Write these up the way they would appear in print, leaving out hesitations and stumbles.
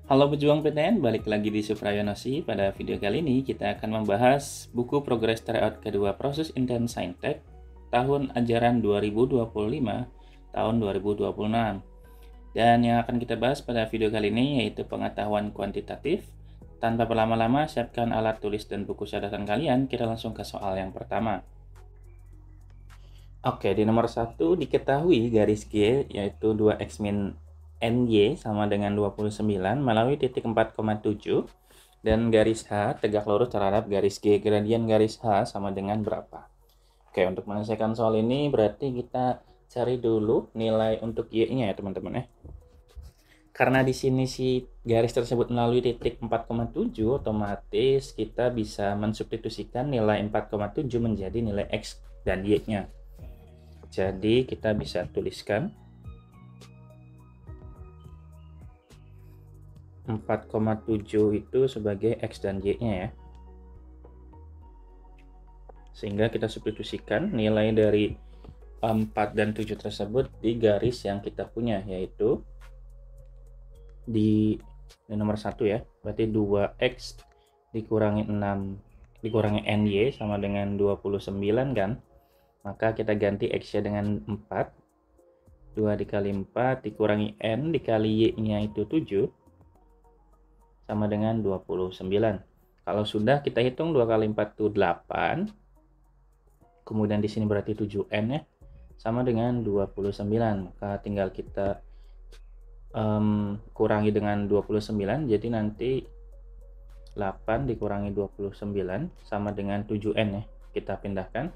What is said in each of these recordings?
Halo pejuang PTN, balik lagi di Suprayonosi. Pada video kali ini kita akan membahas buku progres tryout kedua proses intern Saintek tahun ajaran 2025 tahun 2026. Dan yang akan kita bahas pada video kali ini yaitu pengetahuan kuantitatif. Tanpa berlama-lama, siapkan alat tulis dan buku catatan kalian. Kita langsung ke soal yang pertama. Oke, di nomor 1 diketahui garis G yaitu 2x min NY sama dengan 29 melalui titik 4,7 dan garis H tegak lurus terhadap garis G. Gradien garis H sama dengan berapa? Oke, untuk menyelesaikan soal ini berarti kita cari dulu nilai untuk Y-nya ya teman-teman ya. Karena di sini si garis tersebut melalui titik 4,7, otomatis kita bisa mensubstitusikan nilai 4,7 menjadi nilai X dan Y-nya. Jadi kita bisa tuliskan 4,7 itu sebagai X dan Y-nya ya. Sehingga kita substitusikan nilai dari 4 dan 7 tersebut di garis yang kita punya, yaitu di nomor 1 ya. Berarti 2X dikurangi 6 dikurangi NY sama dengan 29 kan. Maka kita ganti X-nya dengan 4. 2 dikali 4 dikurangi N dikali Y-nya itu 7 sama dengan 29. Kalau sudah kita hitung 2 kali 4 itu 8. Kemudian di sini berarti 7N ya. Sama dengan 29. Maka tinggal kita kurangi dengan 29. Jadi nanti 8 dikurangi 29 sama dengan 7N ya. Kita pindahkan.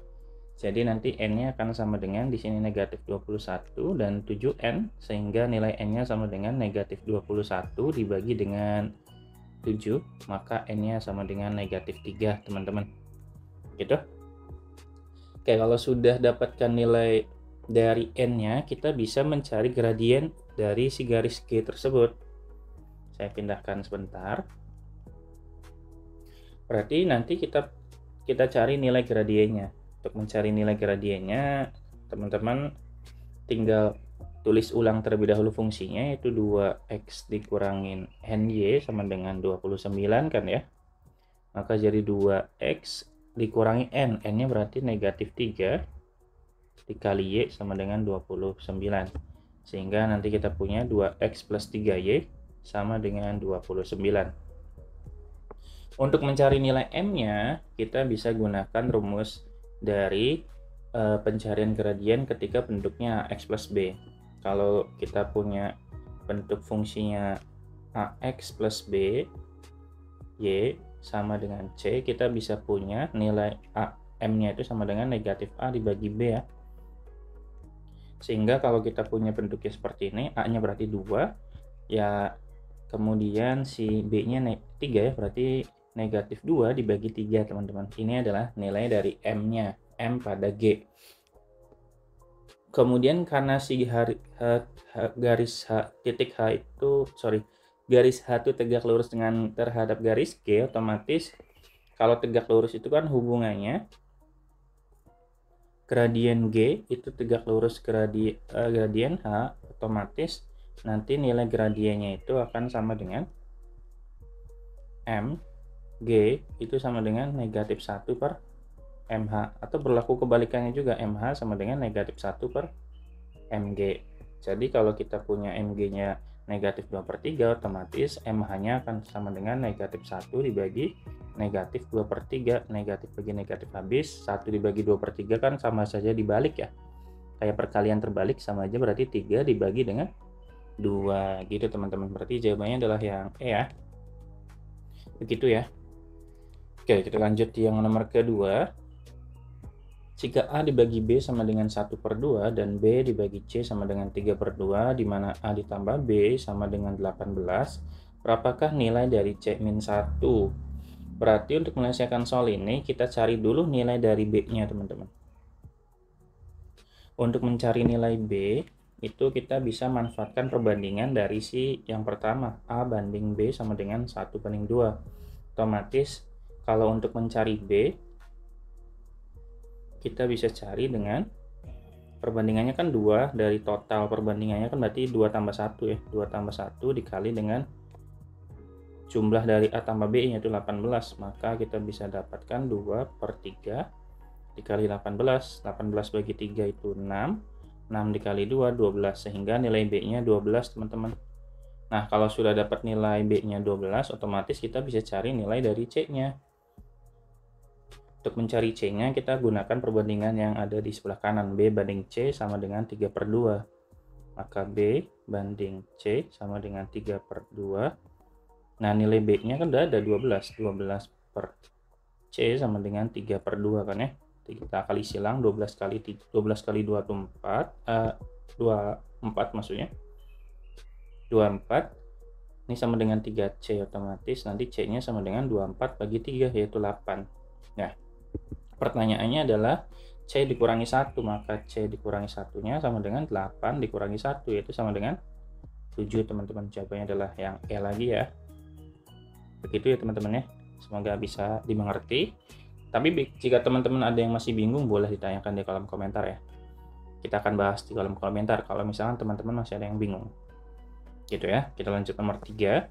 Jadi nanti N-nya akan sama dengan di sini negatif 21 dan 7N. Sehingga nilai N-nya sama dengan negatif 21 dibagi dengan 7, maka N-nya sama dengan negatif 3 teman-teman. Gitu. Oke, kalau sudah dapatkan nilai dari N-nya, kita bisa mencari gradien dari si garis G tersebut. Saya pindahkan sebentar. Berarti nanti kita cari nilai gradiennya. Untuk mencari nilai gradiennya, teman-teman tinggal tulis ulang terlebih dahulu fungsinya, yaitu 2x dikurangin NY sama dengan 29 kan ya. Maka jadi 2x dikurangi N. N-nya berarti negatif 3 dikali Y sama dengan 29. Sehingga nanti kita punya 2x plus 3Y sama dengan 29. Untuk mencari nilai M-nya, kita bisa gunakan rumus dari pencarian gradien ketika bentuknya X plus B. Kalau kita punya bentuk fungsinya AX plus B, Y sama dengan C, kita bisa punya nilai M-nya itu sama dengan negatif A dibagi B ya. Sehingga kalau kita punya bentuknya seperti ini, A-nya berarti 2, ya kemudian si B-nya 3 ya, berarti negatif 2 dibagi 3 teman-teman. Ini adalah nilai dari M-nya, M pada G. Kemudian karena si garis H, titik H itu, garis H itu tegak lurus dengan terhadap garis G, otomatis kalau tegak lurus itu kan hubungannya gradien G itu tegak lurus gradien H, otomatis nanti nilai gradiennya itu akan sama dengan M G itu sama dengan negatif 1 per MH, atau berlaku kebalikannya juga, MH sama dengan negatif 1 per MG. Jadi kalau kita punya MG-nya negatif 2/3, otomatis MH-nya akan sama dengan negatif 1 dibagi negatif 2/3. Negatif bagi negatif habis, 1 dibagi 2/3 kan sama saja dibalik ya. Kayak perkalian terbalik, sama aja berarti 3 dibagi dengan 2 gitu teman-teman. Berarti jawabannya adalah yang E ya. Begitu ya. Oke, kita lanjut yang nomor kedua. Jika A dibagi B sama dengan 1/2 dan B dibagi C sama dengan 3/2, di mana A ditambah B sama dengan 18, berapakah nilai dari C-1? Berarti untuk menyelesaikan soal ini, kita cari dulu nilai dari B-nya teman-teman. Untuk mencari nilai B, itu kita bisa manfaatkan perbandingan dari si yang pertama, A banding B sama dengan 1/2. Otomatis, kalau untuk mencari B, kita bisa cari dengan perbandingannya kan 2 dari total perbandingannya kan berarti 2 tambah 1 ya. 2 tambah 1 dikali dengan jumlah dari A tambah B yaitu 18, maka kita bisa dapatkan 2/3 dikali 18. 18 bagi 3 itu 6. 6 dikali 2, 12. Sehingga nilai B-nya 12, teman-teman. Nah, kalau sudah dapat nilai B-nya 12, otomatis kita bisa cari nilai dari C-nya. Untuk mencari C-nya, kita gunakan perbandingan yang ada di sebelah kanan. B banding C sama dengan 3/2. Maka B banding C sama dengan 3/2. Nah, nilai B-nya kan udah ada 12. 12 per C sama dengan 3/2 kan ya. Kita kali silang, 12 kali 2 itu 4. 24 maksudnya. 24. Ini sama dengan 3C otomatis. Nanti C-nya sama dengan 24 bagi 3 yaitu 8. Nah, pertanyaannya adalah C dikurangi 1, maka C dikurangi 1-nya sama dengan 8 dikurangi 1, yaitu sama dengan 7, teman-teman. Jawabannya adalah yang E lagi ya. Begitu ya teman-teman ya. Semoga bisa dimengerti. Tapi jika teman-teman ada yang masih bingung, boleh ditanyakan di kolom komentar ya. Kita akan bahas di kolom komentar kalau misalkan teman-teman masih ada yang bingung. Gitu ya. Kita lanjut nomor 3.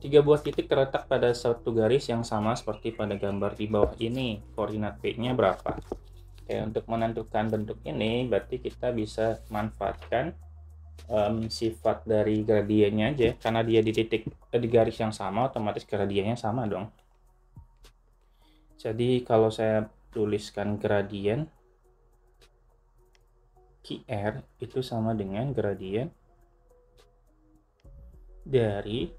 3 buah titik terletak pada satu garis yang sama seperti pada gambar di bawah ini. Koordinat P-nya berapa? Oke, untuk menentukan bentuk ini, berarti kita bisa manfaatkan sifat dari gradiennya aja. Karena dia di garis yang sama, otomatis gradiennya sama dong. Jadi kalau saya tuliskan gradien QR itu sama dengan gradien dari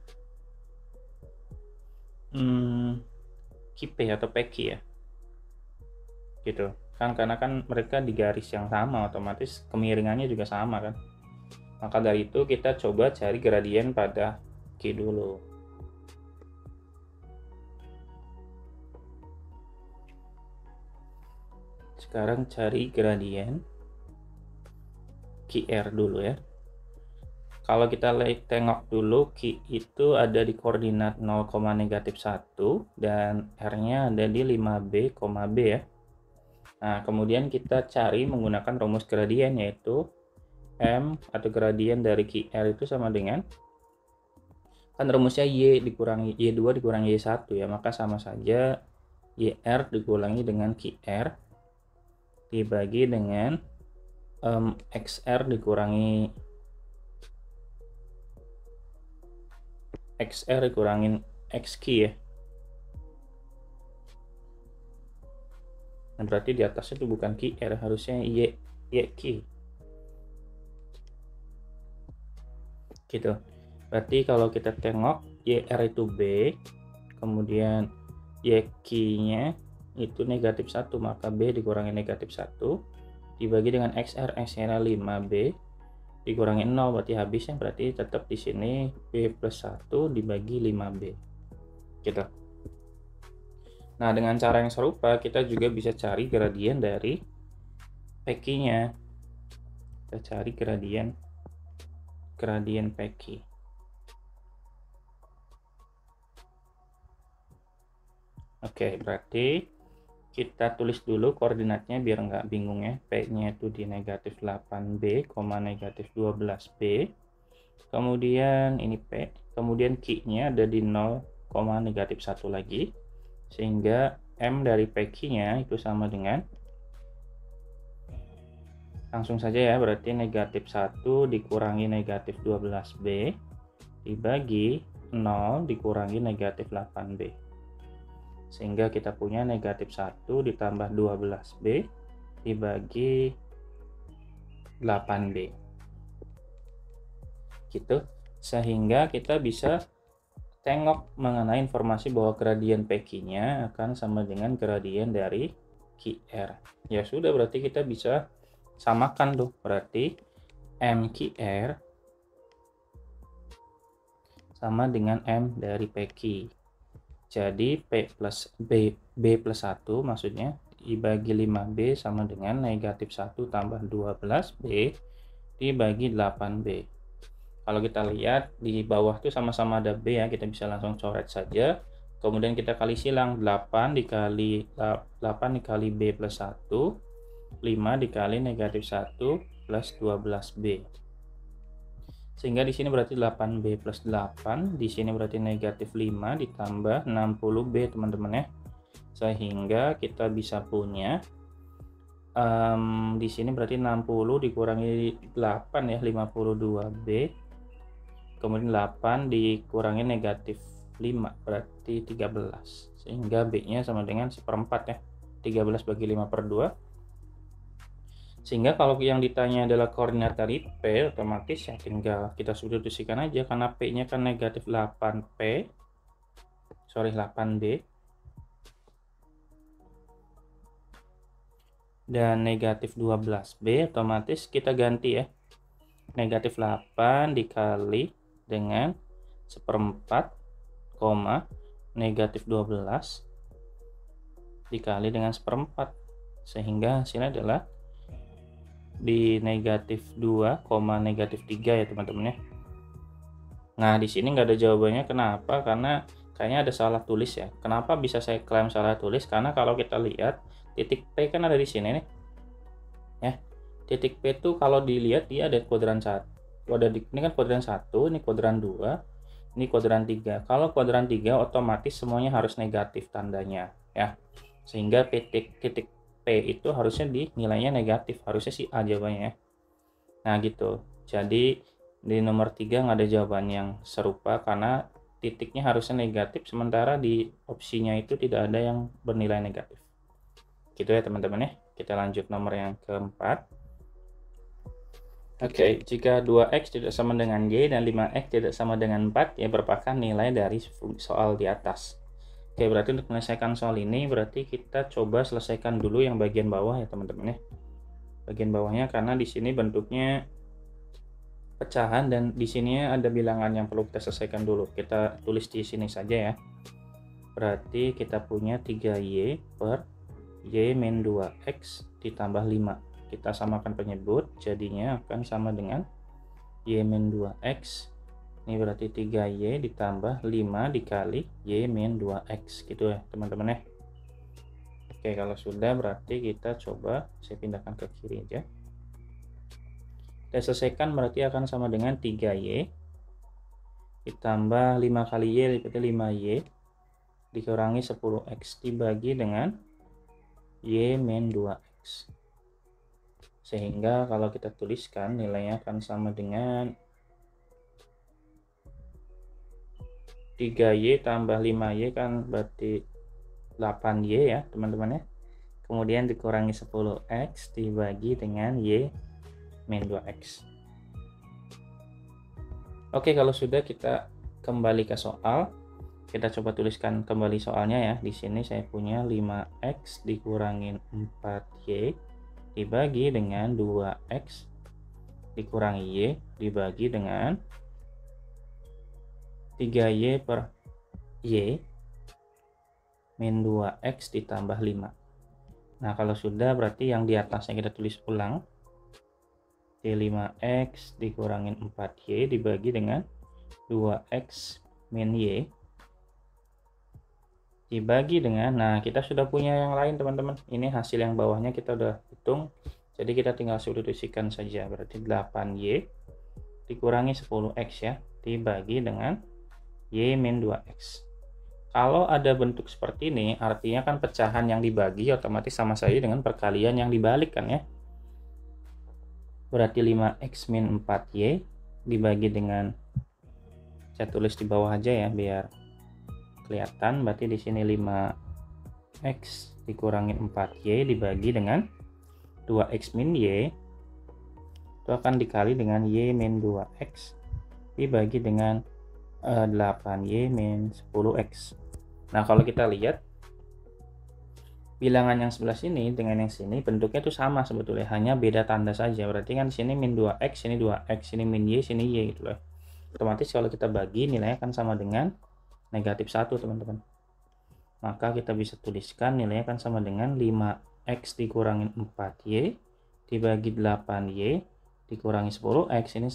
QP atau PQ ya, gitu kan, karena kan mereka di garis yang sama, otomatis kemiringannya juga sama kan. Maka dari itu kita coba cari gradien pada Q dulu. Sekarang cari gradien QR dulu ya. Kalau kita tengok dulu, Q itu ada di koordinat 0,-1 dan R-nya ada di 5B, B ya. Nah, kemudian kita cari menggunakan rumus gradien, yaitu M atau gradien dari QR itu sama dengan, kan rumusnya Y dikurangi Y2 dikurangi Y1 ya, maka sama saja YR dikurangi dengan QR dibagi dengan XR dikurangin XQ ya. Nah, berarti di atasnya itu bukan QR, harusnya YQ. Gitu. Berarti kalau kita tengok YR itu B, kemudian YQ-nya itu -1, maka B dikurangi -1 dibagi dengan XR, XR-nya 5B dikurangi 0, berarti habisnya berarti tetap di sini B plus 1 dibagi 5B. Gitu. Nah, dengan cara yang serupa kita juga bisa cari gradien dari PQ-nya. Kita cari gradien PQ. Oke, berarti kita tulis dulu koordinatnya biar nggak bingung ya. P-nya itu di -8B, -12B. Kemudian ini P. Kemudian Q-nya ada di 0,-1 lagi. Sehingga M dari PQ-nya itu sama dengan, langsung saja ya, berarti -1 dikurangi -12B dibagi 0 dikurangi -8B. Sehingga kita punya -1 ditambah 12B dibagi 8B. Gitu. Sehingga kita bisa tengok mengenai informasi bahwa gradien PQ-nya akan sama dengan gradien dari QR. Ya sudah, berarti kita bisa samakan tuh. Berarti MQR sama dengan M dari PQ. Jadi B plus 1 maksudnya dibagi 5B sama dengan -1 tambah 12B dibagi 8B. Kalau kita lihat di bawah tuh sama-sama ada B ya, kita bisa langsung coret saja. Kemudian kita kali silang, 8 dikali B plus 1, 5 dikali -1 plus 12B. Sehingga di sini berarti 8B plus 8, di sini berarti negatif 5 ditambah 60B teman-teman ya. Sehingga kita bisa punya di sini berarti 60 dikurangi 8 ya, 52B. Kemudian 8 dikurangi negatif 5 berarti 13. Sehingga B-nya sama dengan 1/4 ya. 13 bagi 5/2. Sehingga kalau yang ditanya adalah koordinat dari P, otomatis ya tinggal kita substitusikan aja karena P-nya kan negatif 8B. Dan negatif 12B, otomatis kita ganti ya. Negatif 8 dikali dengan 1/4, negatif 12 dikali dengan 1/4. Sehingga hasilnya adalah di negatif 2, negatif 3 ya teman-teman ya. Nah di sini nggak ada jawabannya, kenapa? Karena kayaknya ada salah tulis ya. Kenapa bisa saya klaim salah tulis? Karena kalau kita lihat titik P kan ada di sini nih ya. Titik P itu kalau dilihat dia ada kuadran 1, ini kan kuadran 1, ini kuadran 2, ini kuadran 3. Kalau kuadran 3 otomatis semuanya harus negatif tandanya ya. Sehingga titik P itu harusnya nilainya negatif, harusnya sih A jawabannya. Nah gitu. Jadi di nomor 3 nggak ada jawaban yang serupa karena titiknya harusnya negatif, sementara di opsinya itu tidak ada yang bernilai negatif. Gitu ya teman-teman ya. Kita lanjut nomor yang keempat. Oke, jika 2x tidak sama dengan y dan 5x tidak sama dengan 4, ya merupakan nilai dari soal di atas. Oke, berarti untuk menyelesaikan soal ini berarti kita coba selesaikan dulu yang bagian bawah ya teman-teman ya. Bagian bawahnya karena di sini bentuknya pecahan dan di sini ada bilangan yang perlu kita selesaikan dulu. Kita tulis di sini saja ya. Berarti kita punya 3y per y min 2x ditambah 5. Kita samakan penyebut, jadinya akan sama dengan y min 2x. Ini berarti 3y ditambah 5 dikali y min 2x gitu ya teman-teman ya. Oke, kalau sudah berarti kita coba, saya pindahkan ke kiri aja. Kita selesaikan berarti akan sama dengan 3y ditambah 5 kali y berarti 5y dikurangi 10x dibagi dengan y min 2x. Sehingga kalau kita tuliskan nilainya akan sama dengan 3y tambah 5y kan berarti 8y ya teman-teman ya. Kemudian dikurangi 10x dibagi dengan y min 2x. Oke, kalau sudah kita kembali ke soal. Kita coba tuliskan kembali soalnya ya. Di sini saya punya 5x dikurangin 4y dibagi dengan 2x dikurangi y dibagi dengan 3y per y min 2x ditambah 5. Nah kalau sudah berarti yang di atasnya kita tulis ulang. D5x dikurangin 4y dibagi dengan 2x min y dibagi dengan, nah kita sudah punya yang lain teman-teman. Ini hasil yang bawahnya kita udah hitung, jadi kita tinggal substitusikan saja. Berarti 8y dikurangi 10x ya dibagi dengan y min 2x. Kalau ada bentuk seperti ini artinya kan pecahan yang dibagi otomatis sama saja dengan perkalian yang dibalik kan ya. Berarti 5x min 4y dibagi dengan, saya tulis di bawah aja ya biar kelihatan. Berarti di sini 5x dikurangi 4y dibagi dengan 2x min y itu akan dikali dengan y min 2x dibagi dengan 8y min 10x. Nah kalau kita lihat bilangan yang sebelah sini dengan yang sini bentuknya itu sama sebetulnya, hanya beda tanda saja. Berarti kan sini min 2x, sini 2x, sini min y, sini y gitu loh. Otomatis kalau kita bagi nilainya akan sama dengan negatif 1 teman-teman. Maka kita bisa tuliskan nilainya akan sama dengan 5x dikurangin 4y dibagi 8y dikurangi 10x ini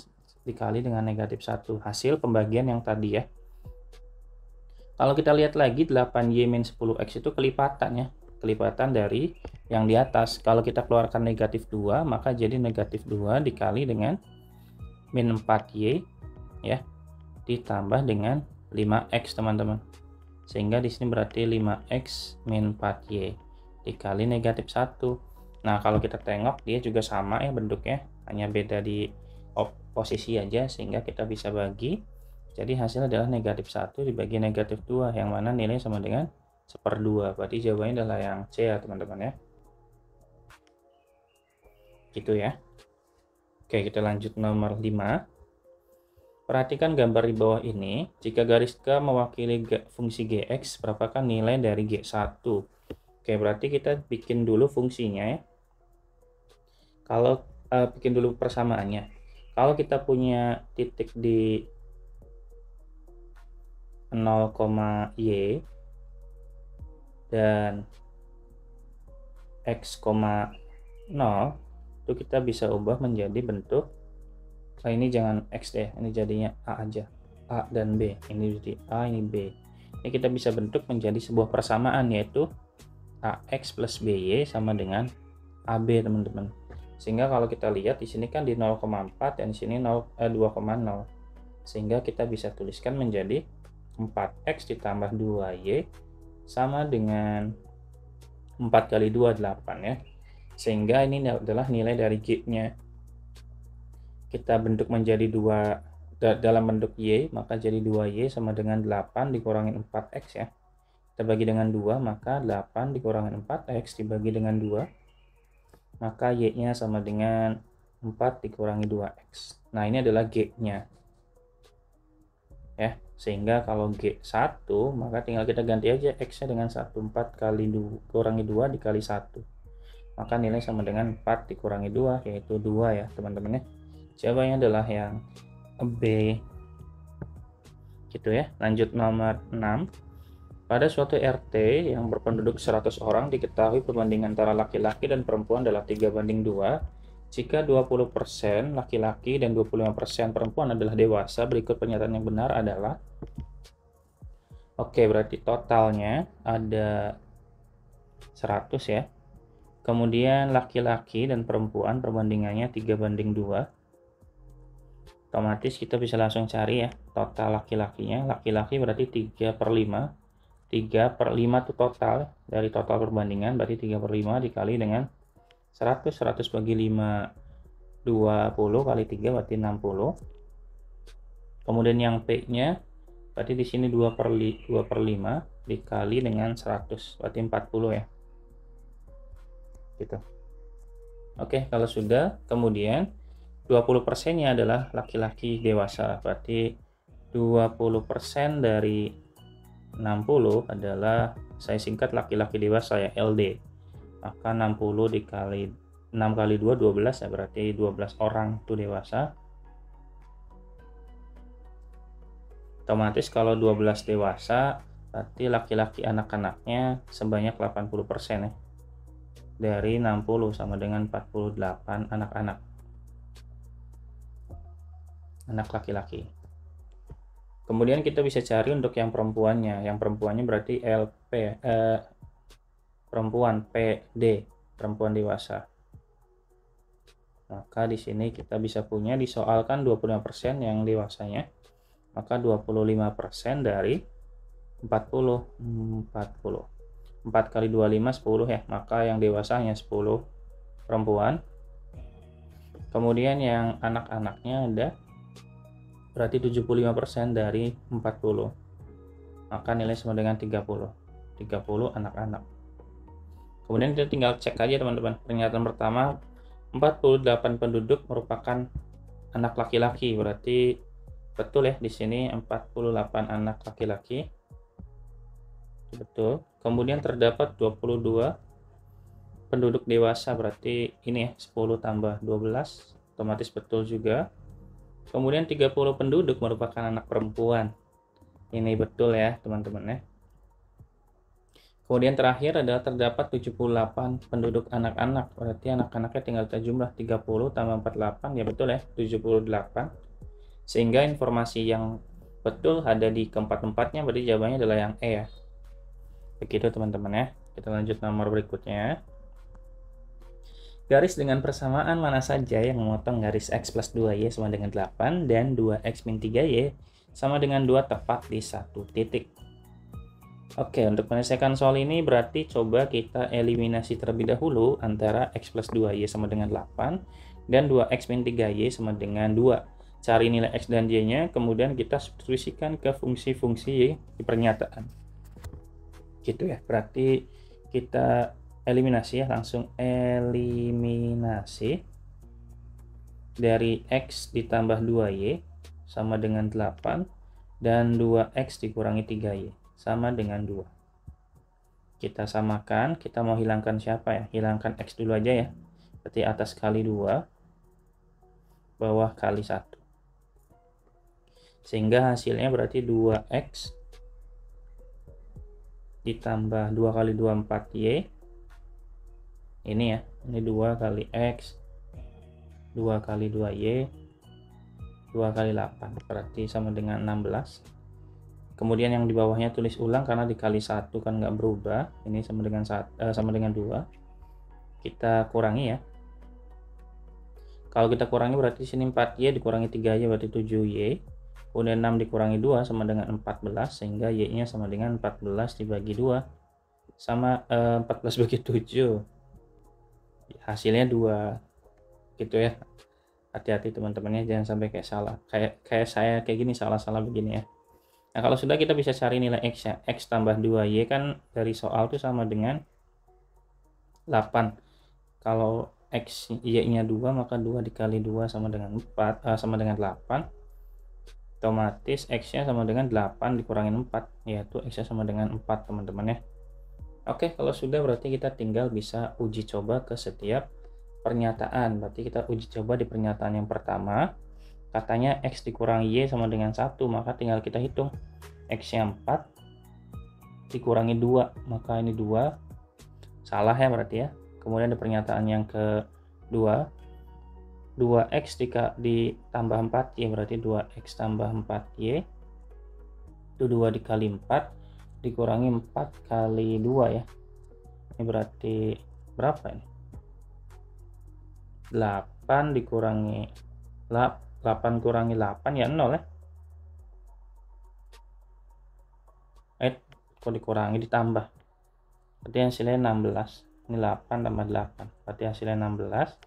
dikali dengan negatif 1. Hasil pembagian yang tadi ya. Kalau kita lihat lagi 8y min 10x itu kelipatannya, kelipatan dari yang di atas. Kalau kita keluarkan negatif 2 maka jadi negatif 2 dikali dengan min 4y ya, ditambah dengan 5x teman-teman. Sehingga di sini berarti 5x min 4y dikali negatif 1. Nah, kalau kita tengok dia juga sama ya bentuknya, hanya beda di posisi aja, sehingga kita bisa bagi. Jadi hasil adalah negatif 1 dibagi negatif 2, yang mana nilai sama dengan 1/2. Berarti jawabannya adalah yang C ya teman-teman ya. Gitu ya. Oke, kita lanjut nomor 5. Perhatikan gambar di bawah ini. Jika garis K mewakili fungsi Gx, berapakah nilai dari G1? Oke, berarti kita bikin dulu fungsinya ya. Kalau bikin dulu persamaannya. Kalau kita punya titik di 0,y dan x, 0 itu kita bisa ubah menjadi bentuk, ini jangan x deh, ini jadinya a aja, a dan b, ini jadi a, ini b. Ini kita bisa bentuk menjadi sebuah persamaan, yaitu ax plus by sama dengan ab teman-teman. Sehingga kalau kita lihat di sini kan di 0,4 dan di sini 2,0, sehingga kita bisa tuliskan menjadi 4x ditambah 2y sama dengan 4 kali 2, 8 ya. Sehingga ini adalah nilai dari G-nya. Kita bentuk menjadi 2 dalam bentuk Y, maka jadi 2Y sama dengan 8 dikurangi 4x ya. Kita bagi dengan 2, maka 8 dikurangi 4x dibagi dengan 2, maka Y-nya sama dengan 4 dikurangi 2x. Nah, ini adalah G-nya. Ya, sehingga kalau G1 maka tinggal kita ganti aja X-nya dengan 1, 4 kali 2 kurangi 2 dikali 1, maka nilai sama dengan 4 dikurangi 2, yaitu 2 ya teman-teman ya. Jawabannya adalah yang B. Gitu ya. Lanjut nomor 6. Pada suatu RT yang berpenduduk 100 orang diketahui perbandingan antara laki-laki dan perempuan adalah 3:2. Jika 20% laki-laki dan 25% perempuan adalah dewasa, berikut pernyataan yang benar adalah. Oke, berarti totalnya ada 100 ya. Kemudian laki-laki dan perempuan perbandingannya 3:2. Otomatis kita bisa langsung cari ya total laki-lakinya. Laki-laki berarti 3/5. 3/5 itu total dari total perbandingan, berarti 3/5 dikali dengan 100 bagi 5, 20 kali 3 berarti 60. Kemudian yang P-nya berarti di sini 2/5 dikali dengan 100 berarti 40 ya. Gitu. Oke, kalau sudah, kemudian 20%-nya adalah laki-laki dewasa, berarti 20% dari 60 adalah, saya singkat laki-laki dewasa ya, LD. Maka 60 dikali 6 kali 2, 12 ya, berarti 12 orang itu dewasa. Otomatis kalau 12 dewasa, berarti laki-laki anak-anaknya sebanyak 80% ya. Dari 60 sama dengan 48 anak-anak. Anak laki-laki. Kemudian kita bisa cari untuk yang perempuannya. Yang perempuannya berarti LP, perempuan PD, perempuan dewasa. Maka di sini kita bisa punya, disoalkan 25% yang dewasanya, maka 25% dari 40. 4 kali 25 10 ya, maka yang dewasa hanya 10 perempuan. Kemudian yang anak-anaknya ada berarti 75% dari 40, maka nilai sama dengan 30 anak-anak. Kemudian kita tinggal cek aja teman-teman. Pernyataan pertama, 48 penduduk merupakan anak laki-laki, berarti betul ya, di sini 48 anak laki-laki. Betul. Kemudian terdapat 22 penduduk dewasa, berarti ini ya, 10 tambah 12, otomatis betul juga. Kemudian 30 penduduk merupakan anak perempuan. Ini betul ya teman-teman ya. Kemudian terakhir adalah terdapat 78 penduduk anak-anak, berarti anak-anaknya tinggal kita jumlah 30 tambah 48, ya betul ya, 78. Sehingga informasi yang betul ada di keempat-empatnya, berarti jawabannya adalah yang E ya. Begitu teman-teman ya. Kita lanjut nomor berikutnya. Garis dengan persamaan mana saja yang memotong garis X plus 2Y sama dengan 8 dan 2X min 3Y sama dengan 2 tepat di satu titik. Oke, untuk menyelesaikan soal ini berarti coba kita eliminasi terlebih dahulu antara X plus 2Y sama dengan 8 dan 2X min 3Y sama dengan 2. Cari nilai X dan Y-nya, kemudian kita substitusikan ke fungsi-fungsi Y di pernyataan. Gitu ya, berarti kita eliminasi ya, langsung eliminasi dari X ditambah 2Y sama dengan 8 dan 2X dikurangi 3Y sama dengan 2. Kita samakan, kita mau hilangkan siapa ya? Hilangkan X dulu aja ya. Berarti atas kali 2, bawah kali 1. Sehingga hasilnya berarti 2X ditambah 2 kali 2 4Y. Ini ya, ini 2 kali X, 2 kali 2Y, 2 kali 8, berarti sama dengan 16. Kemudian yang di bawahnya tulis ulang karena dikali 1 kan nggak berubah. Ini sama dengan 2. Kita kurangi ya. Kalau kita kurangi berarti sini 4Y dikurangi 3Y berarti 7Y. Kemudian 6 dikurangi 2 sama dengan 14, sehingga Y-nya sama dengan 14 dibagi 2 sama 14 bagi 7. Hasilnya 2. Gitu ya. Hati-hati teman-temannya, jangan sampai kayak salah. Kayak saya kayak gini salah-salah begini ya. Nah, kalau sudah kita bisa cari nilai X ya. X tambah 2Y kan dari soal itu sama dengan 8. Kalau X Y-nya 2, maka 2 dikali 2 sama dengan 4, sama dengan 8. Otomatis X-nya sama dengan 8 dikurangin 4, yaitu X-nya sama dengan 4 teman-teman ya. Oke, kalau sudah berarti kita tinggal bisa uji coba ke setiap pernyataan. Berarti kita uji coba di pernyataan yang pertama. Katanya X dikurangi Y sama dengan 1, maka tinggal kita hitung. X-nya 4 dikurangi 2, maka ini 2. Salah ya berarti ya. Kemudian di pernyataan yang kedua, 2X ditambah 4Y berarti 2X tambah 4Y. Itu 2 dikali 4 dikurangi 4 kali 2 ya. Ini berarti berapa ini? 8 dikurangi 8 kurangi 8 ya 0 ya. Kok dikurangi ditambah. Berarti hasilnya 16. Ini 8 tambah 8. Berarti hasilnya 16.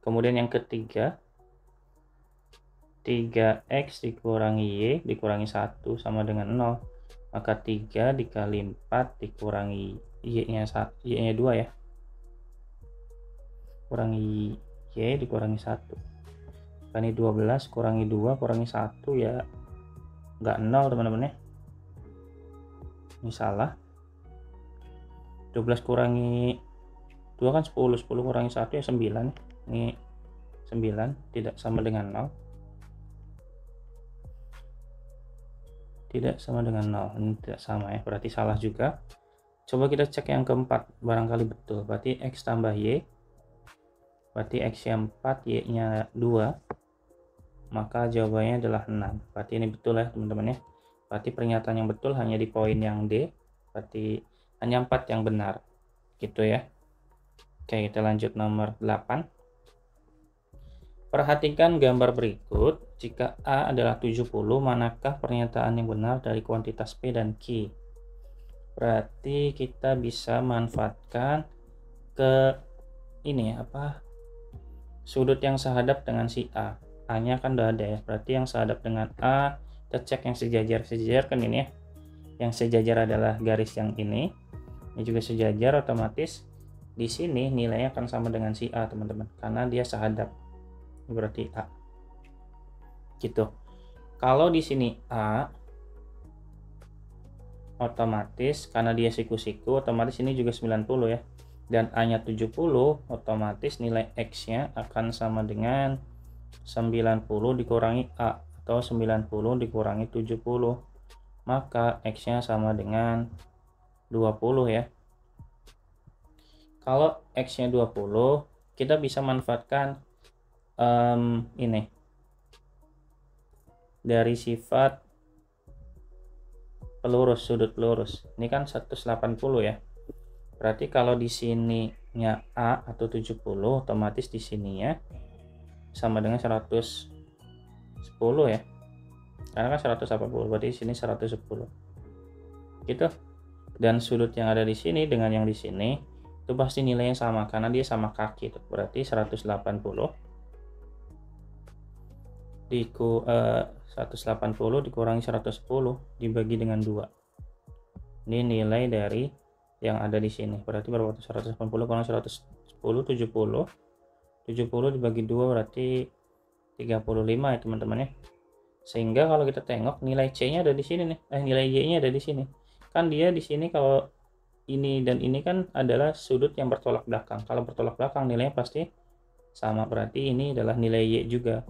Kemudian yang ketiga, 3X dikurangi Y dikurangi 1 sama dengan 0. Maka 3 dikali 4 dikurangi Y-nya 2 ya. Kurangi Y dikurangi 1. Ini 12 kurangi 2 kurangi 1 ya nggak 0 teman-teman ya. Ini salah. 12 kurangi 2 kan 10. 10 kurangi 1 ya 9. Ini 9 tidak sama dengan 0. Tidak sama dengan 0. Ini tidak sama ya. Berarti salah juga. Coba kita cek yang keempat. Barangkali betul. Berarti X tambah Y. Berarti X yang 4, Y-nya 2. Maka jawabannya adalah 6. Berarti ini betul ya teman-teman ya. Berarti pernyataan yang betul hanya di poin yang D. Berarti hanya 4 yang benar. Gitu ya. Oke, kita lanjut nomor 8. Perhatikan gambar berikut. Jika A adalah 70, manakah pernyataan yang benar dari kuantitas P dan Q? Berarti kita bisa manfaatkan ke ini apa? Sudut yang sehadap dengan si A. A-nya kan udah ada ya. Berarti yang sehadap dengan A, kita cek yang sejajar. Sejajar kan ini ya. Yang sejajar adalah garis yang ini. Ini juga sejajar, otomatis di sini nilainya akan sama dengan si A, teman-teman. Karena dia sehadap. Ini berarti A. Gitu. Kalau di sini A, otomatis karena dia siku-siku, otomatis ini juga 90 ya. Dan A-nya 70, otomatis nilai X-nya akan sama dengan 90 dikurangi A, atau 90 dikurangi 70. Maka X-nya sama dengan 20 ya. Kalau X-nya 20, kita bisa manfaatkan ini dari sifat pelurus, sudut pelurus. Ini kan 180 ya. Berarti kalau di sini nya A atau 70, otomatis di sininya sama dengan 110 ya. Karena kan 180, berarti di sini 110. Gitu. Dan sudut yang ada di sini dengan yang di sini itu pasti nilainya sama karena dia sama kaki tuh. Berarti 180 dikurangi 110 dibagi dengan 2. Ini nilai dari yang ada di sini. Berarti berapa? 180 kurang 110, 70. 70 dibagi 2 berarti 35 ya teman-teman ya. Sehingga kalau kita tengok nilai C-nya ada di sini nih. Nilai Y-nya ada di sini. Kan dia di sini kalau ini dan ini kan adalah sudut yang bertolak belakang. Kalau bertolak belakang nilainya pasti sama. Berarti ini adalah nilai Y juga.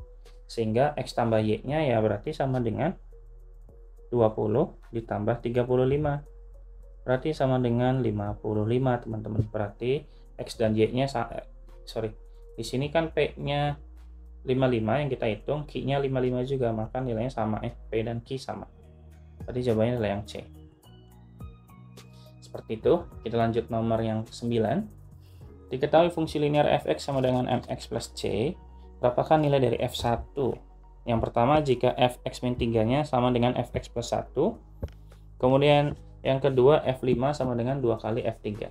Sehingga X tambah Y-nya ya berarti sama dengan 20 ditambah 35. Berarti sama dengan 55 teman-teman. Berarti X dan Y-nya di sini kan P-nya 55 yang kita hitung, Q-nya 55 juga, maka nilainya sama ya. P dan Q sama. Berarti jawabannya adalah yang C. Seperti itu. Kita lanjut nomor yang 9. Diketahui fungsi linear fx sama dengan mx plus c. Berapakah nilai dari f1? Yang pertama, jika fx min 3-nya sama dengan fx plus 1. Kemudian yang kedua, F5 sama dengan 2 kali F3.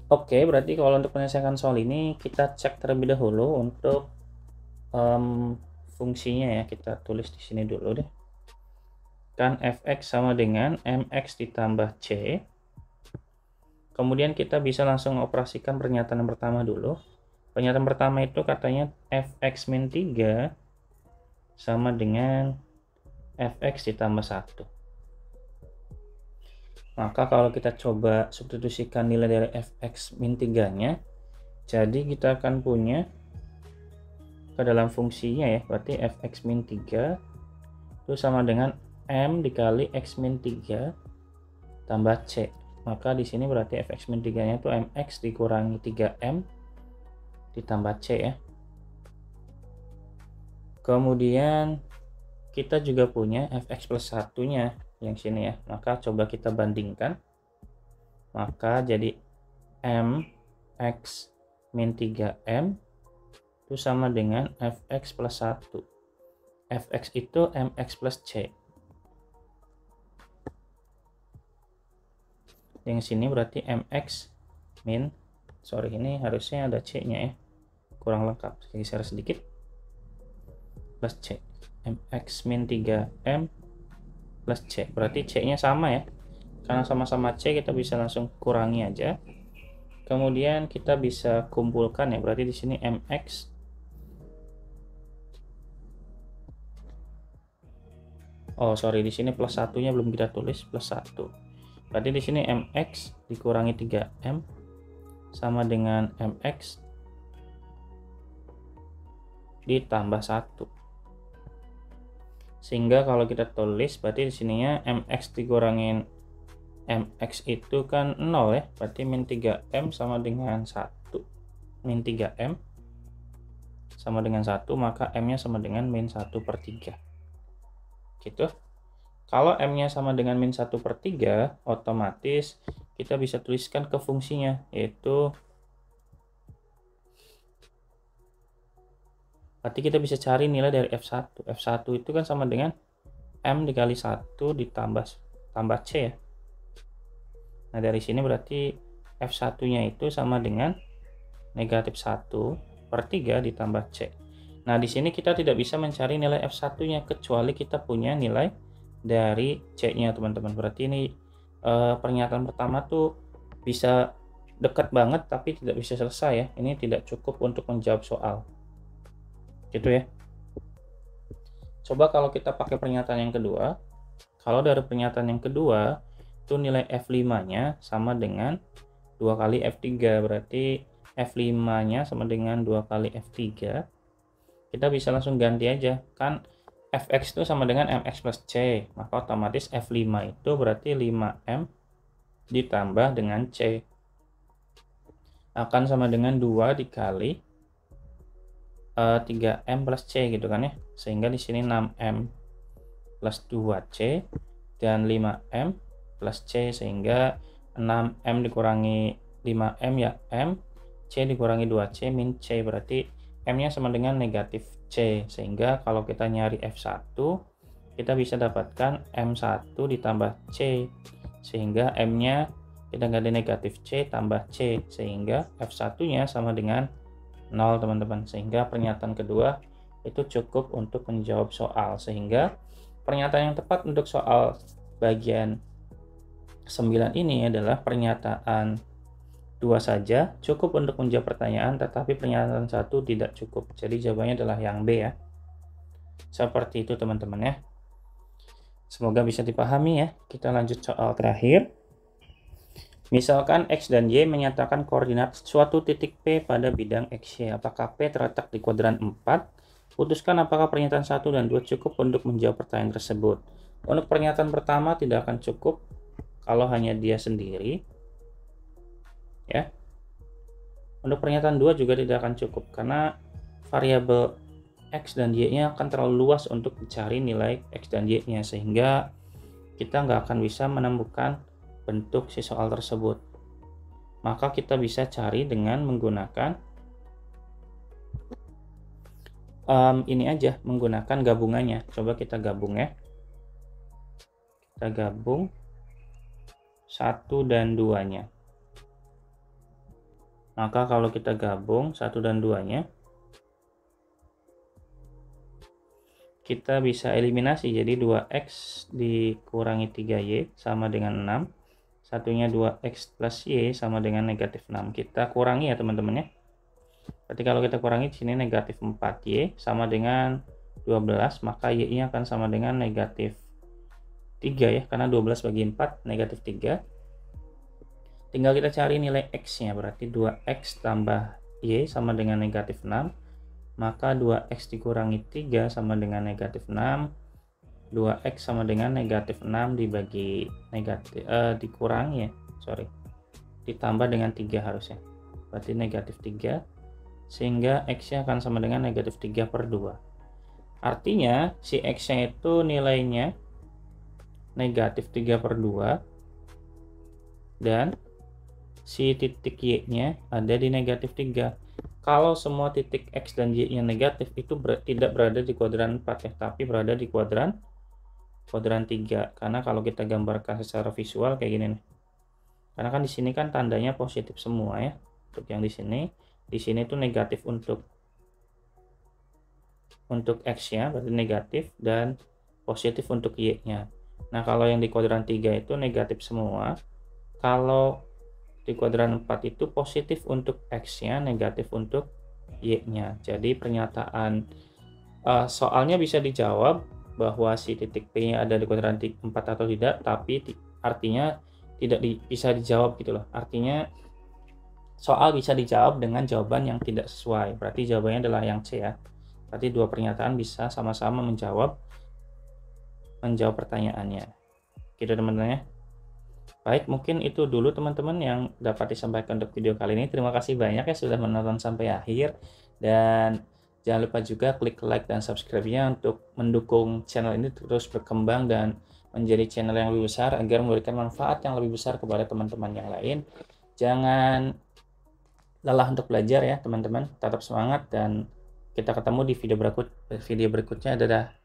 Oke, berarti kalau untuk penyelesaian soal ini, kita cek terlebih dahulu untuk fungsinya ya. Kita tulis di sini dulu deh. Kan Fx sama dengan Mx ditambah C. Kemudian kita bisa langsung operasikan pernyataan yang pertama dulu. Pernyataan pertama itu katanya Fx min 3 sama dengan Fx ditambah 1. Maka kalau kita coba substitusikan nilai dari fx min 3-nya, jadi kita akan punya ke dalam fungsinya ya, berarti fx min 3 itu sama dengan m dikali x min 3 tambah c. Maka di sini berarti fx min 3-nya itu mx dikurangi 3m ditambah c ya. Kemudian kita juga punya fx plus 1-nya yang sini ya, maka coba kita bandingkan. Maka jadi mx min 3m itu sama dengan fx plus 1. Fx itu mx plus c. Yang sini berarti mx min, ini harusnya ada c nya ya, kurang lengkap, geser sedikit, plus c. Mx min 3m plus C, berarti C-nya sama ya. Karena sama-sama C, kita bisa langsung kurangi aja. Kemudian kita bisa kumpulkan ya, berarti di sini MX di sini plus satunya belum kita tulis, plus 1. Berarti di sini MX dikurangi 3M sama dengan MX ditambah 1. Sehingga kalau kita tulis berarti di sininya mx dikurangin mx itu kan 0 ya, berarti min 3m sama dengan 1. Min 3m sama dengan 1, maka m nya sama dengan min 1/3 gitu. Kalau m nya sama dengan min 1/3, otomatis kita bisa tuliskan ke fungsinya, yaitu berarti kita bisa cari nilai dari F1. F1 itu kan sama dengan M dikali 1 tambah C ya. Nah dari sini berarti F1 nya itu sama dengan negatif 1/3 ditambah C. Nah di sini kita tidak bisa mencari nilai F1 nya kecuali kita punya nilai dari C nya teman-teman. Berarti ini pernyataan pertama tuh bisa dekat banget tapi tidak bisa selesai ya. Ini tidak cukup untuk menjawab soal gitu ya. Coba kalau kita pakai pernyataan yang kedua. Kalau dari pernyataan yang kedua itu nilai F5-nya sama dengan 2 kali F3, berarti F5-nya sama dengan 2 kali F3. Kita bisa langsung ganti aja, kan Fx itu sama dengan Mx plus C, maka otomatis F5 itu berarti 5M ditambah dengan C akan sama dengan 2 dikali 3M plus C gitu kan ya. Sehingga di sini 6M plus 2C dan 5M plus C, sehingga 6M dikurangi 5M ya, M, C dikurangi 2C min C, berarti M-nya sama dengan negatif C. Sehingga kalau kita nyari F1, kita bisa dapatkan M1 ditambah C. Sehingga M-nya kita ganti negatif C tambah C. Sehingga F1-nya sama dengan 0, teman-teman. Sehingga pernyataan kedua itu cukup untuk menjawab soal. Sehingga pernyataan yang tepat untuk soal bagian 9 ini adalah pernyataan 2 saja cukup untuk menjawab pertanyaan, tetapi pernyataan 1 tidak cukup. Jadi jawabannya adalah yang B ya. Seperti itu teman-teman ya. Semoga bisa dipahami ya. Kita lanjut soal terakhir. Misalkan X dan Y menyatakan koordinat suatu titik P pada bidang XY. Apakah P terletak di kuadran 4? Putuskan apakah pernyataan 1 dan 2 cukup untuk menjawab pertanyaan tersebut. Untuk pernyataan pertama tidak akan cukup kalau hanya dia sendiri. Ya. Untuk pernyataan 2 juga tidak akan cukup karena variabel X dan Y-nya akan terlalu luas untuk dicari nilai X dan Y-nya, sehingga kita nggak akan bisa menemukan bentuk si soal tersebut. Maka kita bisa cari dengan menggunakan ini aja, menggunakan gabungannya. Coba kita gabung ya. Kita gabung 1 dan 2-nya. Maka kalau kita gabung 1 dan 2-nya, kita bisa eliminasi. Jadi 2X dikurangi 3Y sama dengan 6. Satunya 2X plus Y sama dengan negatif 6. Kita kurangi ya teman-teman ya. Berarti kalau kita kurangi di sini negatif 4Y sama dengan 12, maka Y-nya akan sama dengan negatif 3 ya. Karena 12 bagi 4 negatif 3. Tinggal kita cari nilai X-nya. Berarti 2X tambah Y sama dengan negatif 6. Maka 2X dikurangi 3 sama dengan negatif 6. 2X sama dengan negatif 6 dibagi negatif, dikurangi ya, ditambah dengan 3 harusnya. Berarti negatif 3. Sehingga X-nya akan sama dengan negatif 3 per 2. Artinya si X-nya itu nilainya negatif 3 per 2. Dan si titik Y-nya ada di negatif 3. Kalau semua titik X dan Y-nya negatif, itu tidak berada di kuadran 4 ya, tapi berada di kuadran 3. Karena kalau kita gambarkan secara visual kayak gini nih. Karena kan di sini kan tandanya positif semua ya. Untuk yang di sini tuh negatif untuk X-nya berarti negatif, dan positif untuk Y-nya. Nah, kalau yang di kuadran 3 itu negatif semua. Kalau di kuadran 4 itu positif untuk X-nya, negatif untuk Y-nya. Jadi pernyataan soalnya bisa dijawab bahwa si titik P-nya ada di kuadran 4 atau tidak, tapi artinya tidak bisa dijawab gitu loh. Artinya soal bisa dijawab dengan jawaban yang tidak sesuai. Berarti jawabannya adalah yang C ya. Berarti dua pernyataan bisa sama-sama menjawab pertanyaannya. Gitu teman-teman ya. Baik, mungkin itu dulu teman-teman yang dapat disampaikan untuk video kali ini. Terima kasih banyak ya sudah menonton sampai akhir. Dan jangan lupa juga klik like dan subscribe-nya untuk mendukung channel ini terus berkembang dan menjadi channel yang lebih besar agar memberikan manfaat yang lebih besar kepada teman-teman yang lain. Jangan lelah untuk belajar ya teman-teman. Tetap semangat dan kita ketemu di video berikutnya. Dadah.